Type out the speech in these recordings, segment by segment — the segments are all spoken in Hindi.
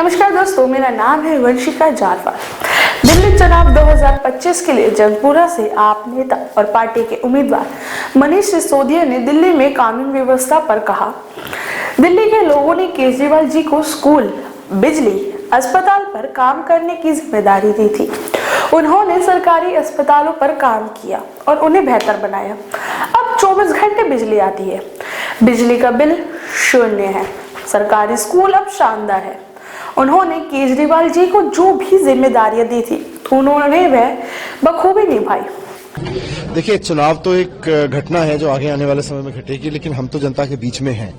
नमस्कार दोस्तों, मेरा नाम है वंशिका जारवाल। दिल्ली चुनाव 2025 के लिए जंगपुरा से आप नेता और पार्टी के उम्मीदवार मनीष सिसोदिया ने दिल्ली में कानून व्यवस्था पर कहा। दिल्ली के लोगों ने केजरीवाल जी को स्कूल, बिजली, अस्पताल पर काम करने की जिम्मेदारी दी थी। उन्होंने सरकारी अस्पतालों पर काम किया और उन्हें बेहतर बनाया। अब 24 घंटे बिजली आती है, बिजली का बिल शून्य है, सरकारी स्कूल अब शानदार है। उन्होंने केजरीवाल जी को जो भी जिम्मेदारियां दी थी उन्होंने वह बखूबी निभाई। देखिए, चुनाव तो एक घटना है जो आगे आने वाले समय में घटेगी, लेकिन हम तो जनता के बीच में हैं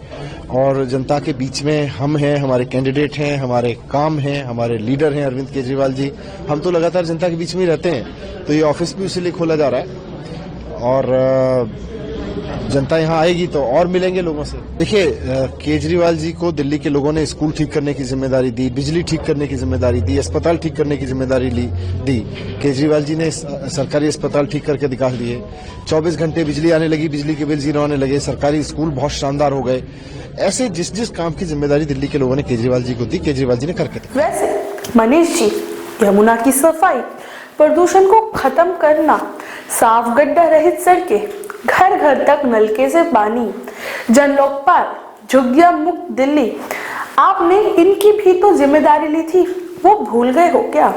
और जनता के बीच में हम हैं, हमारे कैंडिडेट हैं, हमारे काम हैं, हमारे लीडर हैं अरविंद केजरीवाल जी। हम तो लगातार जनता के बीच में ही रहते हैं, तो ये ऑफिस भी इसीलिए खोला जा रहा है और जनता यहाँ आएगी तो और मिलेंगे लोगों से। देखिए, केजरीवाल जी को दिल्ली के लोगों ने स्कूल ठीक करने की जिम्मेदारी दी, बिजली ठीक करने की जिम्मेदारी दी, अस्पताल ठीक करने की जिम्मेदारी दी। केजरीवाल जी ने सरकारी अस्पताल ठीक करके दिखा दिए। 24 घंटे बिजली आने लगी, बिजली के बिल जीरो आने लगे, सरकारी स्कूल बहुत शानदार हो गए। ऐसे जिस काम की जिम्मेदारी दिल्ली के लोगों ने केजरीवाल जी को दी, केजरीवाल जी ने करके दी। वैसे मनीष जी यमुना की सफाई, प्रदूषण को खत्म करना, साफ गड्ढा रहित सड़कें, घर घर तक नलके से पानी, जन लोकपाल, झुग्गियां मुक्त दिल्ली, आपने इनकी भी तो जिम्मेदारी ली थी, वो भूल गए हो क्या?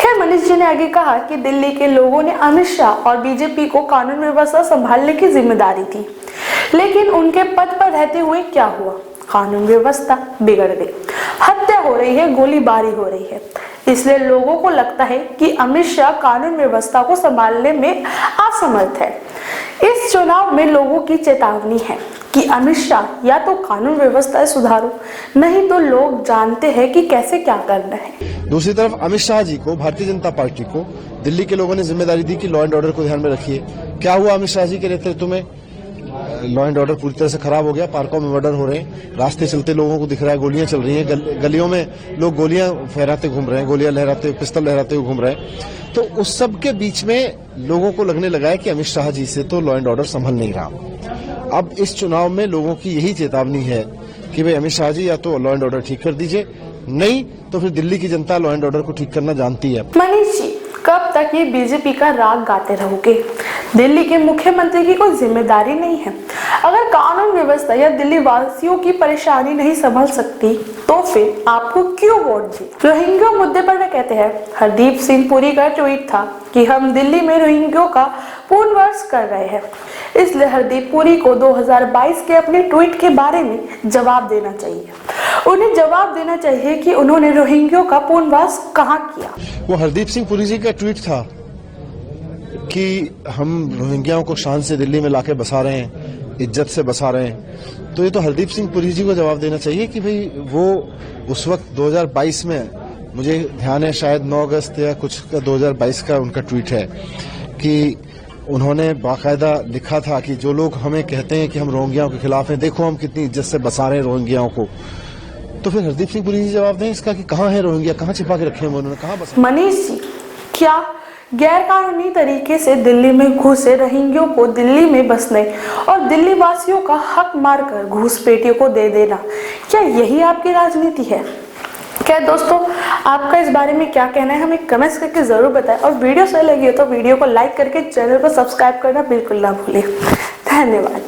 खैर, मनीष जी ने आगे कहा कि दिल्ली के लोगों ने अमित शाह और बीजेपी को कानून व्यवस्था संभालने की जिम्मेदारी थी, लेकिन उनके पद पर रहते हुए क्या हुआ? कानून व्यवस्था बिगड़ गई, हत्या हो रही है, गोलीबारी हो रही है। इसलिए लोगों को लगता है कि अमित शाह कानून व्यवस्था को संभालने में असमर्थ है। इस चुनाव में लोगों की चेतावनी है कि अमित शाह या तो कानून व्यवस्था सुधारो, नहीं तो लोग जानते हैं कि कैसे क्या करना है। दूसरी तरफ अमित शाह जी को, भारतीय जनता पार्टी को दिल्ली के लोगों ने जिम्मेदारी दी कि लॉ एंड ऑर्डर को ध्यान में रखिए। क्या हुआ अमित शाह जी के नेतृत्व में? लॉ एंड ऑर्डर पूरी तरह से खराब हो गया। पार्कों में मर्डर हो रहे हैं, रास्ते चलते लोगों को दिख रहा है गोलियां चल रही हैं, गलियों में लोग गोलियां फहराते घूम रहे हैं, गोलियां लहराते, पिस्तौल लहराते हुए घूम रहे हैं। तो उस सब के बीच में लोगों को लगने लगा है कि अमित शाह जी से तो लॉ एंड ऑर्डर संभल नहीं रहा। अब इस चुनाव में लोगों की यही चेतावनी है कि भाई अमित शाह जी या तो लॉ एंड ऑर्डर ठीक कर दीजिए, नहीं तो फिर दिल्ली की जनता लॉ एंड ऑर्डर को ठीक करना जानती है। मनीष जी, कब तक ये बीजेपी का राग गाते रहोगे? दिल्ली के मुख्यमंत्री की कोई जिम्मेदारी नहीं है। अगर कानून व्यवस्था या दिल्ली वासियों की परेशानी नहीं संभल सकती तो फिर आपको क्यों वोट दी? रोहिंग्या मुद्दे पर वे कहते हैं, हरदीप सिंह पुरी का ट्वीट था कि हम दिल्ली में रोहिंग्यों का पुनर्वास कर रहे हैं, इसलिए हरदीप पुरी को 2022 के अपने ट्वीट के बारे में जवाब देना चाहिए। उन्हें जवाब देना चाहिए कि उन्होंने रोहिंग्यों का पुनर्वास कहाँ किया। वो हरदीप सिंह पुरी जी का ट्वीट था कि हम रोहिंग्याओं को शान से दिल्ली में लाके बसा रहे हैं, इज्जत से बसा रहे हैं। तो ये तो हरदीप सिंह पुरी जी को जवाब देना चाहिए कि भाई वो उस वक्त 2022 में, मुझे ध्यान है शायद 9 अगस्त या कुछ का 2022 का उनका ट्वीट है कि उन्होंने बाकायदा लिखा था कि जो लोग हमें कहते हैं कि हम रोहिंग्याओं के खिलाफ हैं, देखो हम कितनी इज्जत से बसा रहे हैं रोहिंग्याओं को। तो फिर हरदीप सिंह पुरी जी जवाब दें इसका कि कहाँ है रोहिंग्या, कहाँ छिपा के रखे हैं उन्होंने, कहाँ बसा? मनीष जी, क्या गैर कानूनी तरीके से दिल्ली में घुसे रोहिंग्यों को दिल्ली में बसने और दिल्ली वासियों का हक मारकर घुसपैठियों को दे देना, क्या यही आपकी राजनीति है? क्या दोस्तों, आपका इस बारे में क्या कहना है? हमें कमेंट्स करके जरूर बताएं और वीडियो सही लगी हो तो वीडियो को लाइक करके चैनल को सब्सक्राइब करना बिल्कुल ना भूलें। धन्यवाद।